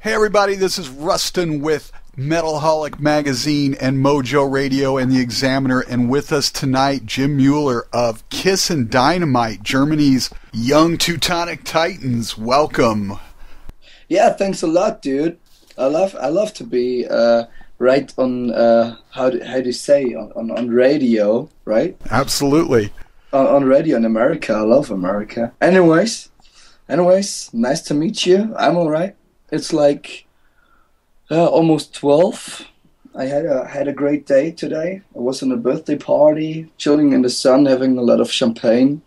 Hey everybody, this is Rustin with Metalholic Magazine and Mojo Radio and The Examiner, and with us tonight, Jim Müller of Kissin Dynamite, Germany's young Teutonic Titans. Welcome. Yeah, thanks a lot, dude. I love to be right on how do you say on radio, right? Absolutely. On radio in America. I love America. Anyways, nice to meet you. I'm all right. It's like almost 12. I had a great day today. I was in a birthday party, chilling in the sun, having a lot of champagne.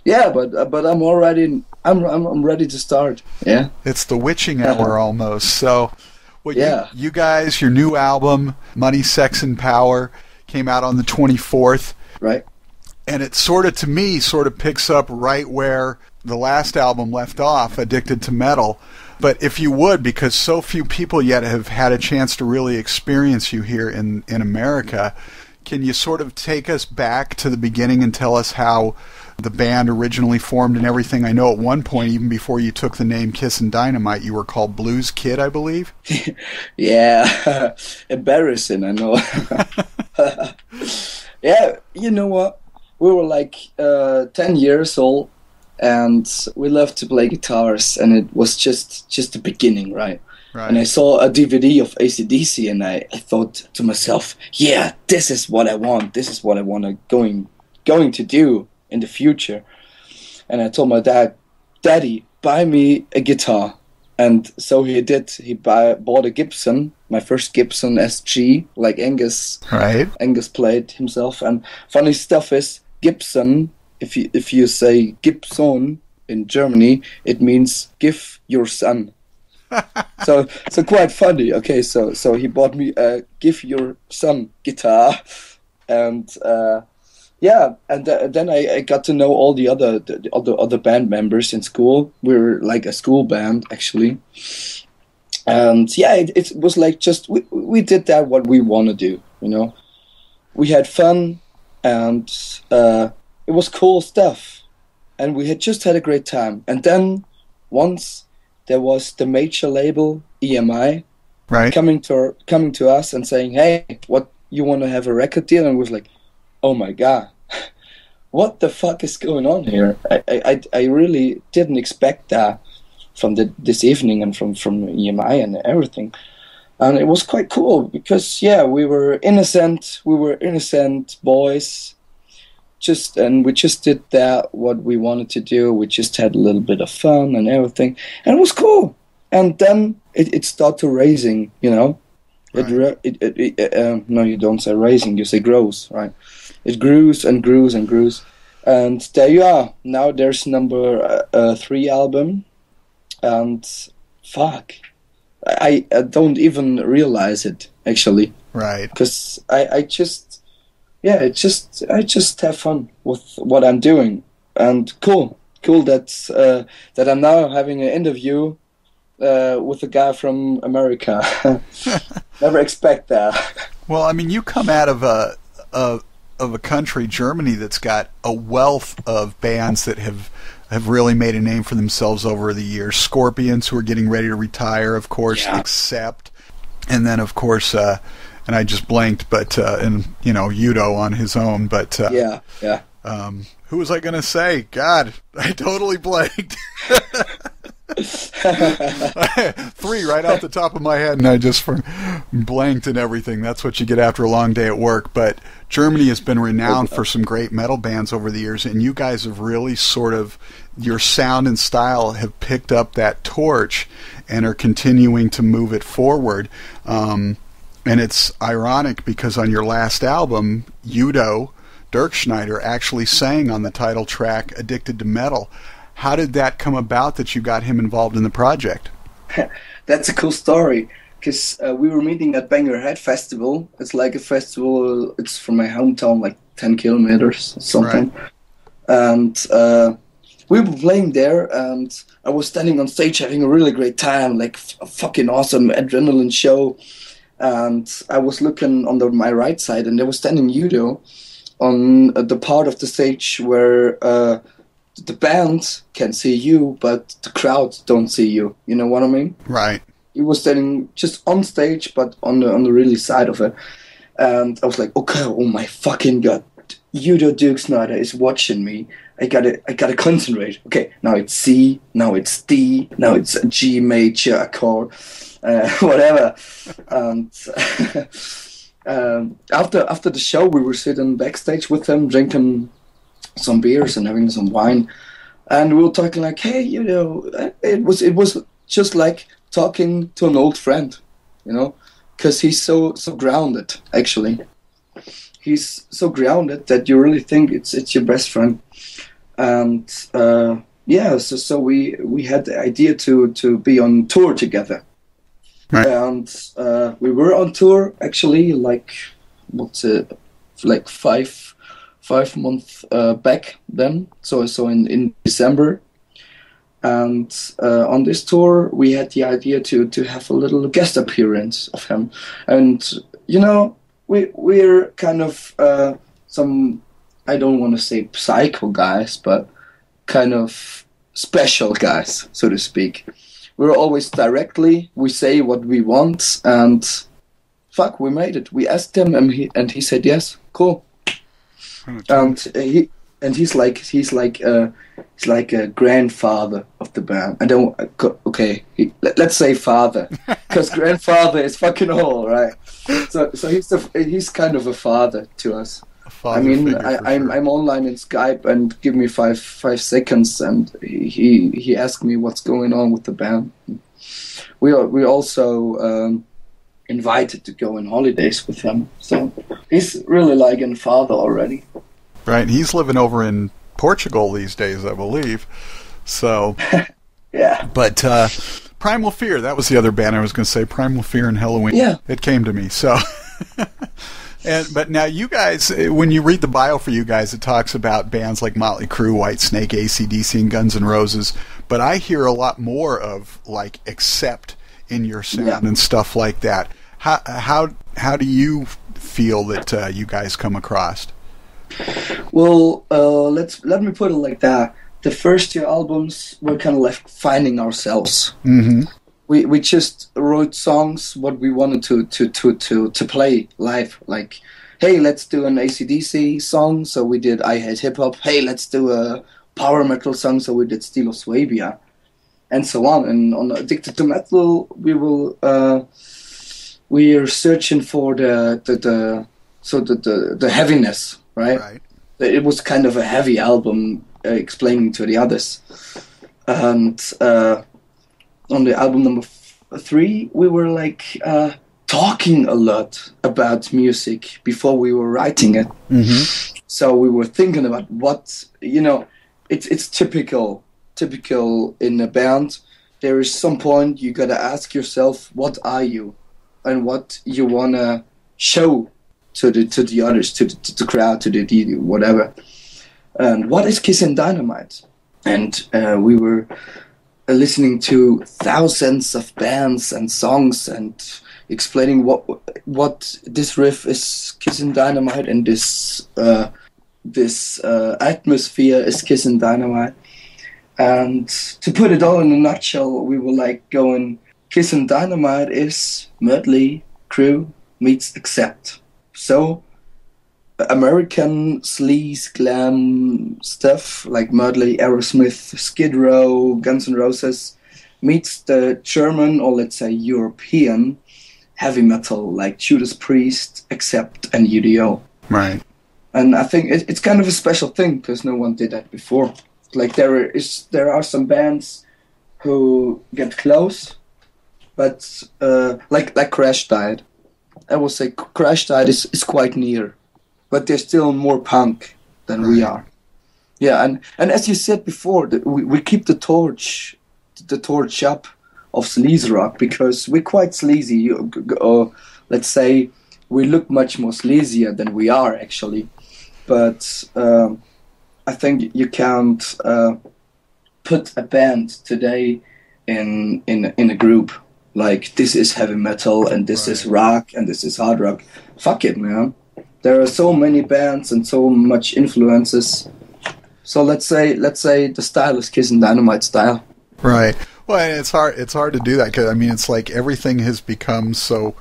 Yeah, but I'm already I'm ready to start. Yeah, it's the witching hour almost. So, well, yeah, you guys, your new album, Money, Sex, and Power, came out on the 24th. Right. And it sort of picks up right where the last album left off, Addicted to Metal. But if you would, because so few people yet have had a chance to really experience you here in America, can you sort of take us back to the beginning and tell us how the band originally formed and everything? I know at one point, even before you took the name Kissin Dynamite, you were called Blues Kid, I believe? Yeah, embarrassing, I know. Yeah, you know what? We were like 10 years old. And we loved to play guitars, and it was just the beginning, right? And I saw a DVD of AC/DC, and I thought to myself, yeah, this is what I want. This is what I want to going to do in the future. And I told my dad, Daddy, buy me a guitar. And so he did. He bought a Gibson, my first Gibson SG, like Angus. Right. Angus played himself. And funny stuff is, Gibson, if you say Gibson in Germany, it means give your son. so quite funny. Okay, so he bought me a give your son guitar, and then I got to know all the other band members in school. We were like a school band actually, and yeah, it was like just we did that what we want to do. You know, we had fun and. It was cool stuff, and we had just had a great time. And then once there was the major label EMI, right, coming to us and saying, "Hey, what, you want to have a record deal?" And we was like, "Oh my god, what the fuck is going on here?" I really didn't expect that from this evening and from EMI and everything. And it was quite cool because we were innocent boys. We just did that what we wanted to do. We just had a little bit of fun and everything, and it was cool. And then it started raising, you know. Right. No, you don't say raising, you say grows, right? It grows and grows and grows, and there you are. Now there's number 3 album, and fuck, I don't even realize it actually. Right. Because I just have fun with what I'm doing, and cool that I'm now having an interview with a guy from America. Never expect that. Well, I mean, you come out of a country, Germany, that's got a wealth of bands that have really made a name for themselves over the years. Scorpions, who are getting ready to retire, of course, Accept, and then of course. And I just blanked, but Udo on his own. But who was I going to say? God, I totally blanked. 3 right off the top of my head, and I just blanked and everything. That's what you get after a long day at work. But Germany has been renowned for some great metal bands over the years, and you guys have really sort of, your sound and style have picked up that torch and are continuing to move it forward. And it's ironic because on your last album, Udo Dirkschneider actually sang on the title track, Addicted to Metal. How did that come about that you got him involved in the project? That's a cool story, because we were meeting at Banger Head Festival. It's like a festival, it's from my hometown, like 10 kilometers or something. Right. And we were playing there, and I was standing on stage having a really great time, like a fucking awesome adrenaline show. And I was looking on my right side, and there was standing Udo on the part of the stage where the band can see you, but the crowd don't see you. You know what I mean? Right. he was standing just on stage, but on the really side of it. And I was like, okay, oh my fucking god, Udo Duke Snyder is watching me. I gotta concentrate. Okay, now it's C, now it's D, now it's a G major accord, whatever. And after the show, we were sitting backstage with him, drinking some beers and having some wine, and we were talking like, hey, you know, it was just like talking to an old friend, you know, because he's so grounded. Actually, he's so grounded that you really think it's your best friend. And so we had the idea to be on tour together. Right. And we were on tour actually, like 5 months back then. So in December, and on this tour we had the idea to have a little guest appearance of him. And you know, we're kind of some, I don't want to say psycho guys, but kind of special guys, so to speak. We're always we say what we want, and fuck, we made it. We asked him, and he said yes, cool. And he's like a grandfather of the band. Let's say father, because grandfather is fucking old, right? So he's kind of a father to us. I mean, I'm online in Skype, and give me five seconds, and he asked me what's going on with the band. We also invited to go on holidays with him, so he's really like a father already. Right, he's living over in Portugal these days, I believe. So, yeah. But Primal Fear, that was the other band I was going to say. Primal Fear and Halloween. Yeah, it came to me. So. But now you guys, when you read the bio for you guys, it talks about bands like Motley Crue, Whitesnake, AC/DC, and Guns N' Roses. But I hear a lot more of like Accept in your sound and stuff like that. How do you feel that you guys come across? Well, let me put it like that. The first 2 albums were kind of like finding ourselves. Mm-hmm. We just wrote songs what we wanted to play live. Like, hey, let's do an AC/DC song. So we did I Hate Hip Hop. Hey, let's do a power metal song. So we did Steel of Swabia, and so on. And on Addicted to Metal, we are searching for the heaviness, right? It was kind of a heavy album, explaining to the others, and. On the album number 3, we were like talking a lot about music before we were writing it. Mm-hmm. So we were thinking about what, you know, it's typical in a band. There is some point you gotta ask yourself, what are you, and what you wanna show to the others, to the crowd, to the whatever. And what is Kissin Dynamite? And we were listening to thousands of bands and songs and explaining what this riff is Kissin Dynamite, and this atmosphere is Kissin Dynamite. And to put it all in a nutshell, we were like going, Kissin Dynamite is Motley Crue meets Accept. So American sleaze glam stuff like Motley, Aerosmith, Skid Row, Guns N' Roses meets the German, or let's say European, heavy metal like Judas Priest, Accept, and UDO. Right. And I think it's kind of a special thing because no one did that before. Like there are some bands who get close, but like Crash Diet. I will say Crash Diet is quite near. But they're still more punk than we are. Yeah, and as you said before, we keep the torch up of sleaze rock because we're quite sleazy. Let's say we look much more sleazier than we are actually. But I think you can't put a band today in a group like this is heavy metal and this is rock and this is hard rock. Fuck it, man. There are so many bands and so much influences. So let's say the style is Kissin Dynamite style. Right. Well, it's hard. It's hard to do that because I mean, it's like everything has become so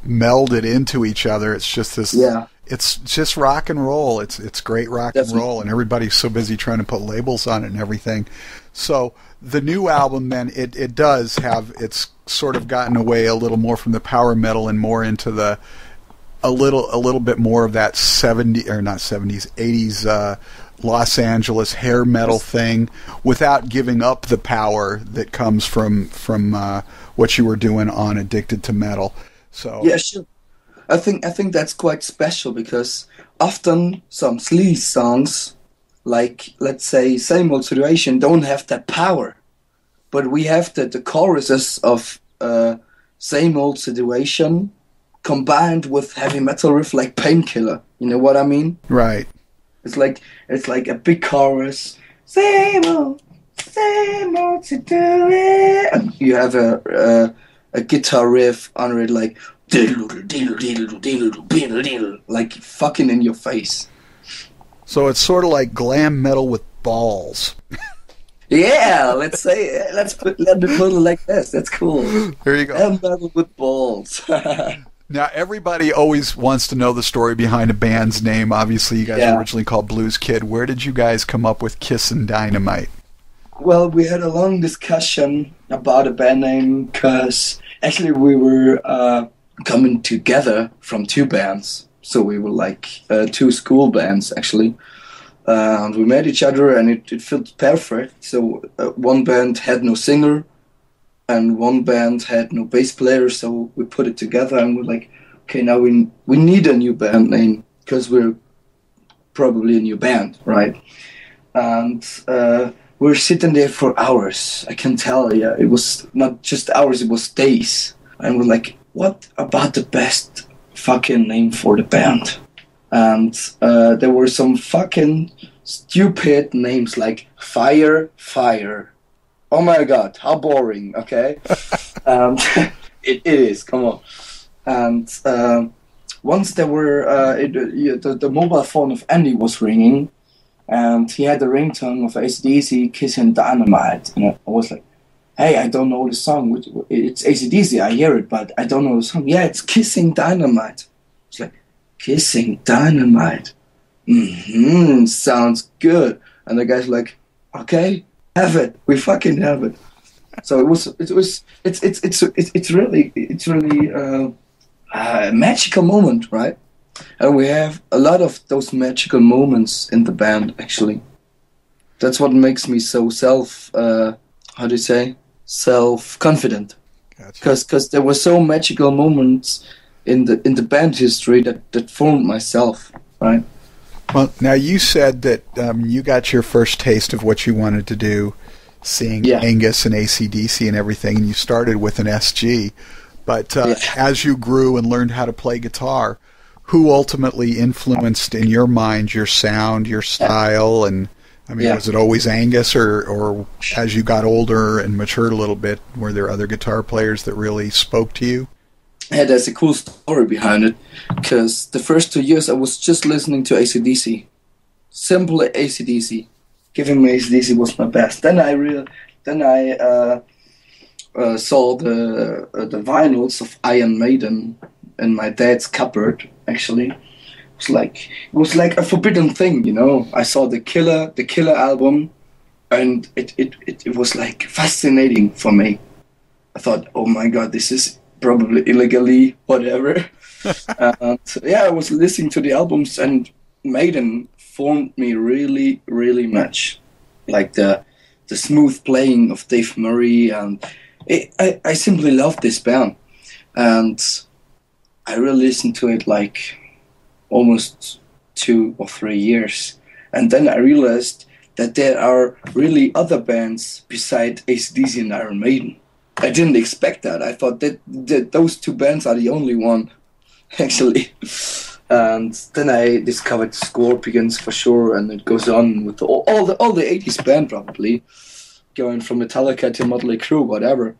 melded into each other. It's just this. Yeah. It's just rock and roll. It's great rock and roll, and everybody's so busy trying to put labels on it and everything. So the new album, then, it does have, it's sort of gotten away a little more from the power metal and more into the a little bit more of that 80s Los Angeles hair metal thing, without giving up the power that comes from what you were doing on Addicted to Metal. So yeah, sure. I think that's quite special because often some sleaze songs, like let's say Same Old Situation, don't have that power, but we have the choruses of Same Old Situation combined with heavy metal riff like Painkiller. You know what I mean? Right. It's like a big chorus. Same old to do it. And you have a guitar riff on it like like fucking in your face. So it's sort of like glam metal with balls. Yeah, let me put it like this. That's cool. There you go. Glam metal with balls. Now, everybody always wants to know the story behind a band's name. Obviously, you guys were originally called Blues Kid. Where did you guys come up with Kissin Dynamite? Well, we had a long discussion about a band name because actually we were coming together from two bands. So we were like two school bands, actually. We met each other and it felt perfect. So one band had no singer and one band had no bass player. So we put it together and we're like, okay, now we need a new band name because we're probably a new band, right? And we were sitting there for hours. I can tell you, it was not just hours, it was days. And we're like, what about the best fucking name for the band? And there were some fucking stupid names like Fire. Oh my god, how boring, okay? It is, come on. And once there were, the mobile phone of Andy was ringing, and he had the ringtone of AC/DC, Kissin Dynamite. And I was like, hey, I don't know the song. It's AC/DC, I hear it, but I don't know the song. Yeah, it's Kissin Dynamite. It's like, Kissin Dynamite. Sounds good. And the guy's like, okay, have it. We fucking have it. So it's really a magical moment, right? And we have a lot of those magical moments in the band, actually. That's what makes me so self-confident. Gotcha. Because there were so magical moments in the band history that formed myself, right? Well, now you said that you got your first taste of what you wanted to do, seeing Angus and AC/DC and everything, and you started with an SG. But as you grew and learned how to play guitar, who ultimately influenced in your mind your sound, your style, and I mean, was it always Angus, or as you got older and matured a little bit, were there other guitar players that really spoke to you? Yeah, there's a cool story behind it, because the first 2 years I was just listening to AC/DC. Simple AC/DC. Giving me AC/DC was my best. Then I saw the vinyls of Iron Maiden in my dad's cupboard, actually. It was like a forbidden thing, you know. I saw the Killer album, and it was like fascinating for me. I thought, oh my god, this is probably illegally whatever. And I was listening to the albums, and Maiden formed me really, really much. Like the smooth playing of Dave Murray, and I simply loved this band. And I really listened to it like almost 2 or 3 years. And then I realized that there are really other bands beside AC/DC and Iron Maiden. I didn't expect that. I thought that those two bands are the only one, actually. And then I discovered Scorpions for sure, and it goes on with all the 80s band probably, going from Metallica to Motley Crue, whatever.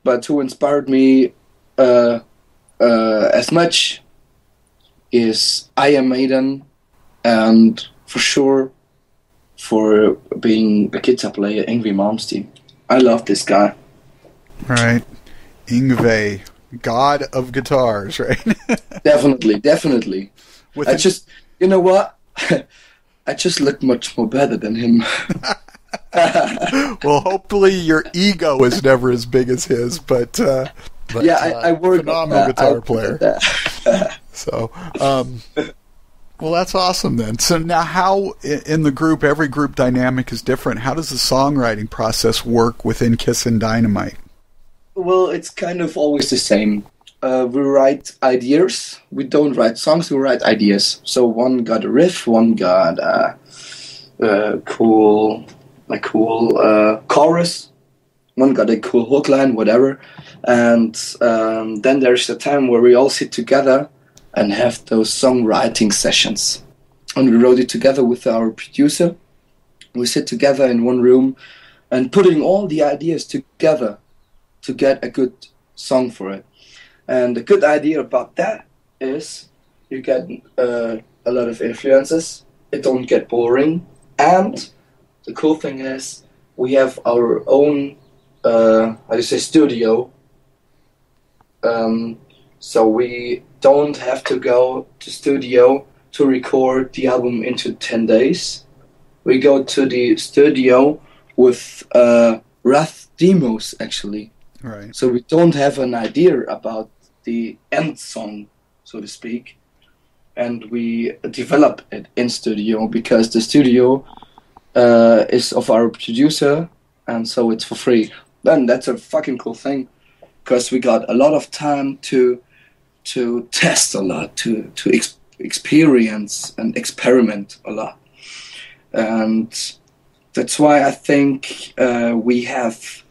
But who inspired me as much is Iron Maiden, and for sure, for being a guitar player, Yngwie Malmsteen. I love this guy. Right. Yngwie, god of guitars, right? Definitely. With just, you know what? I just look much more better than him. Well, hopefully your ego is never as big as his, but yeah, I work phenomenal guitar player. So, well, that's awesome then. So now, how in the group, every group dynamic is different. How does the songwriting process work within Kissin Dynamite? Well, it's kind of always the same. We write ideas. We don't write songs. We write ideas. So one got a riff, one got a cool chorus, one got a cool hook line, whatever. And then there's a time where we all sit together and have those songwriting sessions. And we wrote it together with our producer. We sit together in one room and putting all the ideas together to get a good song for it. And the good idea about that is you get a lot of influences. It don't get boring. And the cool thing is we have our own, studio. So we don't have to go to studio to record the album into 10 days. We go to the studio with rough demos, actually. Right. So we don't have an idea about the end song, so to speak, and we develop it in studio because the studio is of our producer, and so it's for free. Then that's a fucking cool thing, because we got a lot of time to test a lot, to experience and experiment a lot, and that's why I think we have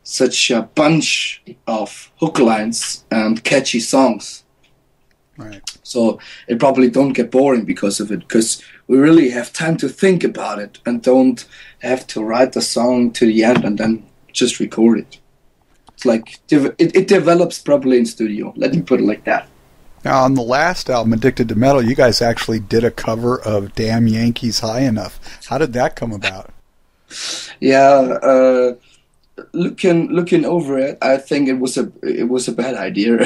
such a bunch of hook lines and catchy songs. Right. So it probably don't get boring because of it, because we really have time to think about it and don't have to write the song to the end and then just record it. It's like it develops properly in studio. Let me put it like that. Now, on the last album, Addicted to Metal, you guys actually did a cover of Damn Yankees High Enough. How did that come about? Yeah, looking over it, I think it was a bad idea.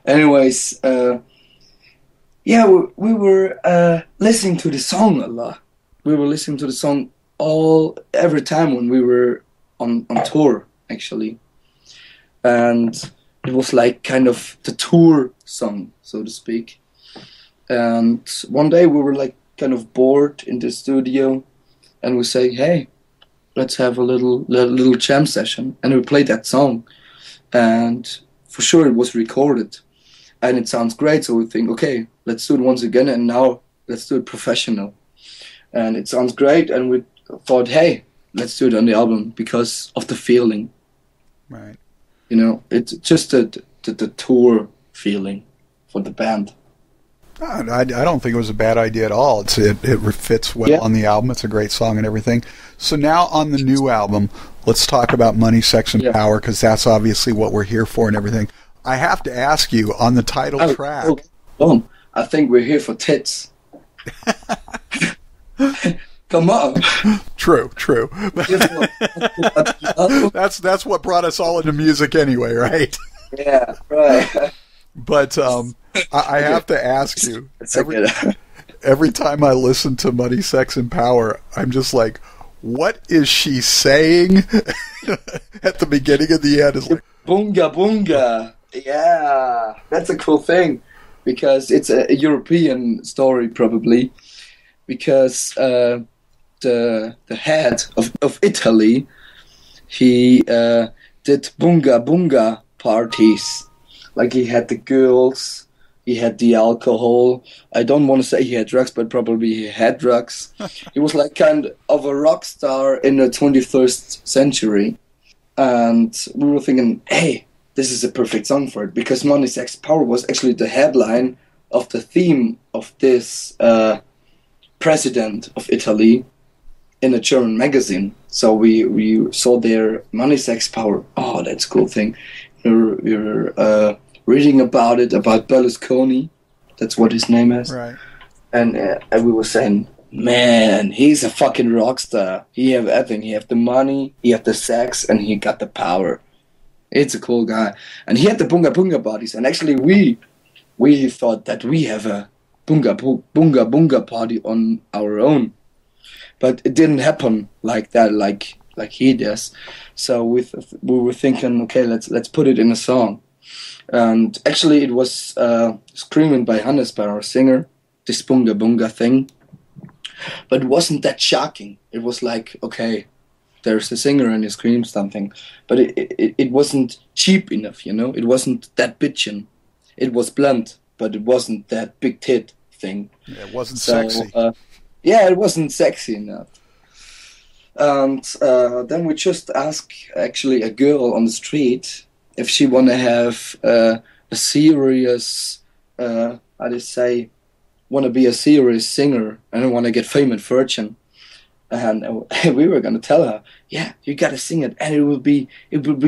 Anyways, we were listening to the song a lot. We were listening to the song every time when we were on tour, actually, and it was like kind of the tour song, so to speak. And one day we were like kind of bored in the studio, and we say, "Hey, let's have a little jam session," and we played that song, and for sure it was recorded, and it sounds great. So we think, okay, let's do it once again, and now let's do it professional, and it sounds great. And we thought, hey, let's do it on the album because of the feeling. Right. You know, it's just the tour feeling for the band. I don't think it was a bad idea at all. It fits well on the album. It's a great song and everything. So now on the new album, let's talk about Money, Sex, and Power, because that's obviously what we're here for and everything. I have to ask you, on the title track... I think we're here for tits. Come on. True. That's what brought us all into music anyway, right? Yeah, right. But I have to ask you, every time I listen to Money, Sex, and Power, I'm just like, what is she saying at the beginning and the end? Is like, Bunga Bunga. Yeah, that's a cool thing, because it's a European story probably, because the head of Italy, he did Bunga Bunga parties. Like, he had the girls, he had the alcohol. I don't want to say he had drugs, but probably he had drugs. He was like kind of a rock star in the 21st century. And we were thinking, hey, this is a perfect song for it, because Money, Sex, Power was actually the headline of the theme of this president of Italy in a German magazine. So we saw their Money, Sex, Power. Oh, that's a cool thing. We were reading about it, about Berlusconi. That's what his name is. Right. And we were saying, man, he's a fucking rock star. He have everything. He have the money, he have the sex, and he got the power. It's a cool guy, and he had the Bunga Bunga parties. And actually, we thought that we have a Bunga Bunga party on our own, but it didn't happen like that, like he does. So we were thinking, okay, let's put it in a song. And actually, it was screamed by Hannes, by our singer, this Bunga Bunga thing. But it wasn't that shocking. It was like, okay, there's a singer and he screams something. But it wasn't cheap enough, you know? It wasn't that bitchin'. It was blunt, but it wasn't that big tit thing. Yeah, it wasn't sexy. Yeah, it wasn't sexy enough. And then we just asked, actually, a girl on the street if she want to have a serious, how do you say, want to be a serious singer and want to get fame and fortune. And we were going to tell her, yeah, you got to sing it, and it will be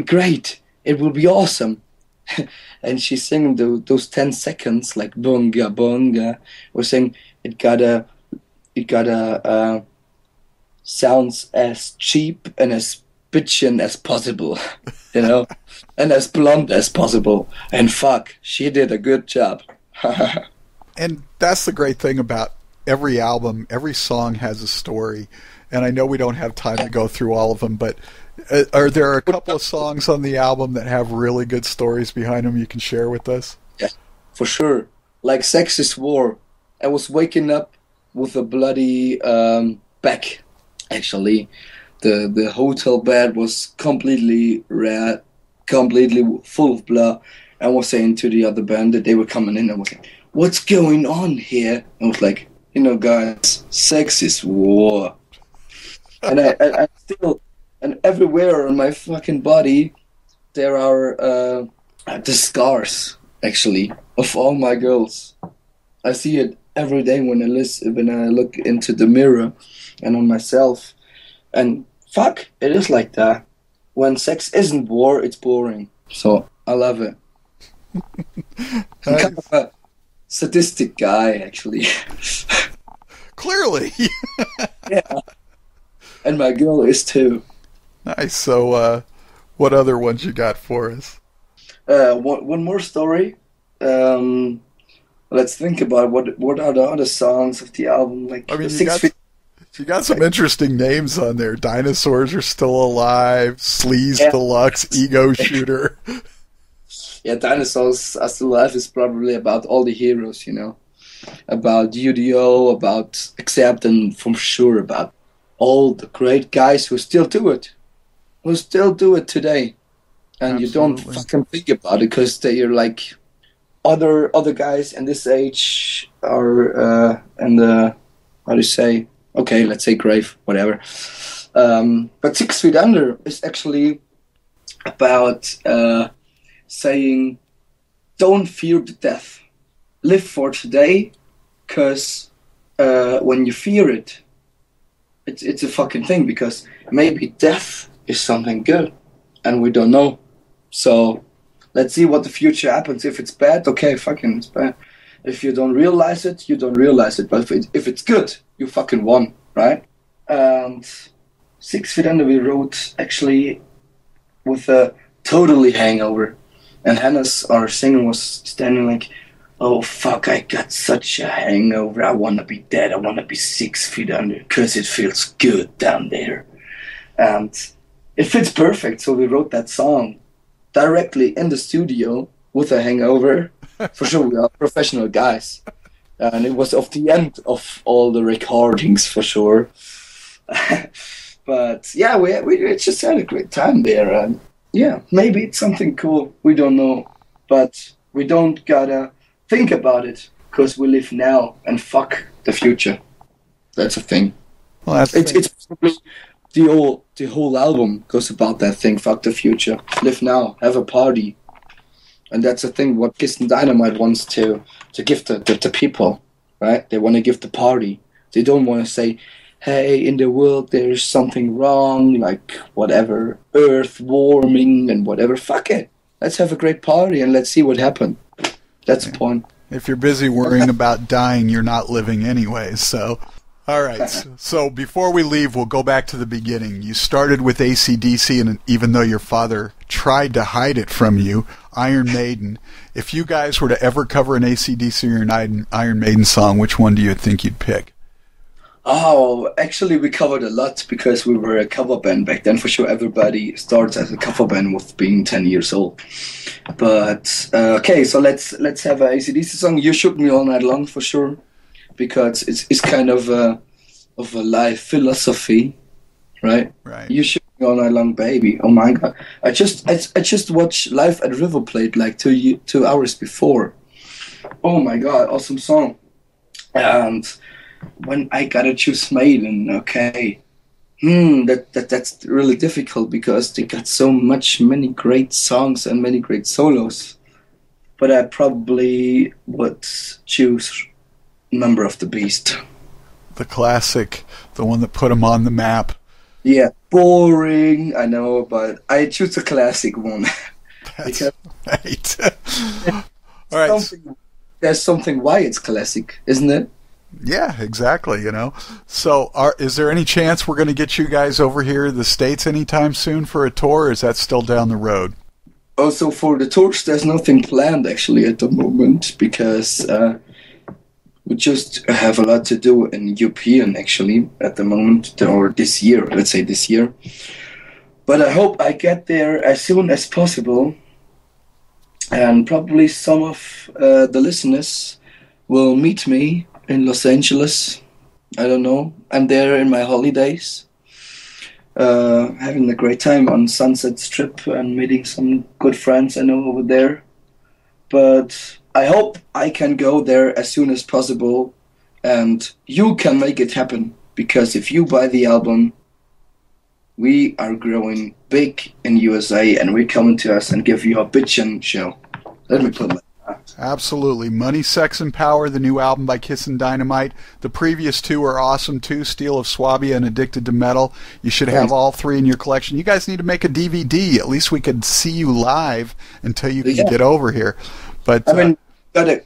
great. It will be awesome. And she's singing those 10 seconds, like bunga bunga. We're saying it gotta sounds as cheap and as bitchin' as possible, you know, and as blunt as possible. And fuck, she did a good job. And that's the great thing about every album. Every song has a story. And I know we don't have time to go through all of them, but are there a couple of songs on the album that have really good stories behind them you can share with us? Yeah, for sure. Like Sex is War. I was waking up with a bloody back, actually. The hotel bed was completely red, completely full of blood. I was saying to the other band that they were coming in, I was like, what's going on here? I was like, you know, guys, sex is war. And I still, and everywhere on my fucking body, there are the scars, actually, of all my girls. I see it every day when I look into the mirror and on myself. And fuck, it is like that. When sex isn't war, it's boring. So I love it. I'm kind of a sadistic guy, actually. Clearly. Yeah. And my girl is too. Nice. So, what other ones you got for us? One more story. Let's think about what are the other songs of the album. Like, I mean, you got some interesting names on there. Dinosaurs Are Still Alive, Sleaze Deluxe, Ego Shooter. Yeah, Dinosaurs Are Still Alive is probably about all the heroes, you know. About UDO, about Accept, and for sure about all the great guys who still do it. Who still do it today. And Absolutely. You don't fucking think about it because they are like other guys in this age are in the, how do you say, okay, let's say grave, whatever. But 6 Feet Under is actually about saying, don't fear the death. Live for today, because when you fear it, it's a fucking thing, because maybe death is something good, and we don't know. So let's see what the future happens. If it's bad, okay, fucking it's bad. If you don't realize it, you don't realize it. But if it's good, you fucking won, right? And 6 Feet Under we wrote actually with a totally hangover. And Hannes, our singer, was standing like, oh fuck, I got such a hangover. I want to be dead. I want to be 6 feet under because it feels good down there. And it fits perfect. So we wrote that song directly in the studio with a hangover. For sure, we are professional guys. And it was off the end of all the recordings, for sure. But yeah, we just had a great time there. And yeah, maybe it's something cool. We don't know. But we don't gotta think about it because we live now and fuck the future. That's a thing. Well, it's probably the whole album goes about that thing. Fuck the future. Live now. Have a party. And that's the thing what Kissin Dynamite wants to give the people, right? They want to give the party. They don't want to say, hey, in the world there's something wrong, like whatever, earth warming and whatever. Fuck it. Let's have a great party and let's see what happens. That's the point. If you're busy worrying about dying, you're not living anyway, so... All right. So before we leave, we'll go back to the beginning. You started with AC/DC, and even though your father tried to hide it from you, Iron Maiden. If you guys were to ever cover an AC/DC or an Iron Maiden song, which one do you think you'd pick? Oh, actually, we covered a lot because we were a cover band back then. For sure, everybody starts as a cover band with being 10 years old. But okay, so let's have an AC/DC song. You Shook Me All Night Long for sure, because it's kind of a life philosophy, right? Right. You Shook Me All Night Long, baby. Oh my God! I just watched live at River Plate like 2 hours before. Oh my God! Awesome song. And when I gotta choose Maiden, okay, that's really difficult because they got many great songs and many great solos. But I probably would choose Number of the Beast. The classic, the one that put them on the map. Yeah, boring, I know, but I choose the classic one. That's right. All right. There's something why it's classic, isn't it? Yeah, exactly, you know. So is there any chance we're going to get you guys over here to the States anytime soon for a tour, or is that still down the road? Also, for the tours, there's nothing planned actually at the moment because we just have a lot to do in European actually at the moment, or this year, let's say this year. But I hope I get there as soon as possible, and probably some of the listeners will meet me in Los Angeles. I don't know. I'm there in my holidays, having a great time on Sunset Strip and meeting some good friends I know over there. But I hope I can go there as soon as possible, and you can make it happen, because if you buy the album, we are growing big in USA, and we're coming to us and give you a bitchin' show. Let me put it like that. Absolutely. Money, Sex, and Power, the new album by Kissin Dynamite. The previous two are awesome too, Steel of Swabia and Addicted to Metal. You should have all three in your collection. You guys need to make a DVD. At least we could see you live until you can get over here. But I mean,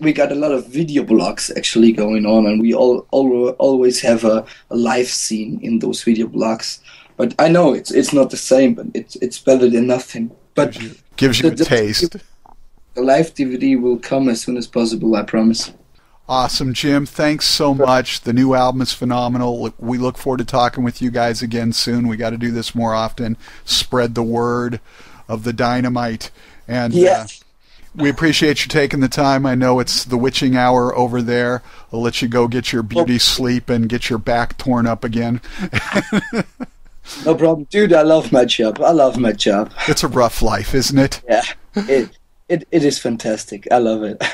we got a lot of video blogs actually going on, and we always have a live scene in those video blogs. But I know it's not the same, but it's better than nothing. But gives you a taste. The live DVD will come as soon as possible, I promise. Awesome, Jim. Thanks so much. The new album is phenomenal. We look forward to talking with you guys again soon. We got to do this more often. Spread the word of the Dynamite. And we appreciate you taking the time. I know it's the witching hour over there. I'll let you go get your beauty sleep and get your back torn up again. No problem. Dude, I love my job. It's a rough life, isn't it? Yeah. It is fantastic. I love it.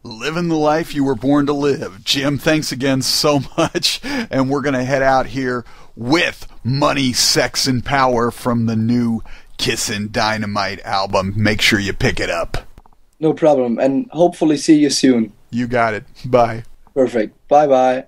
Living the life you were born to live. Jim, thanks again so much. And we're going to head out here with Money, Sex, and Power from the new Kissin Dynamite album. Make sure you pick it up. No problem. And hopefully see you soon. You got it. Bye. Perfect. Bye-bye.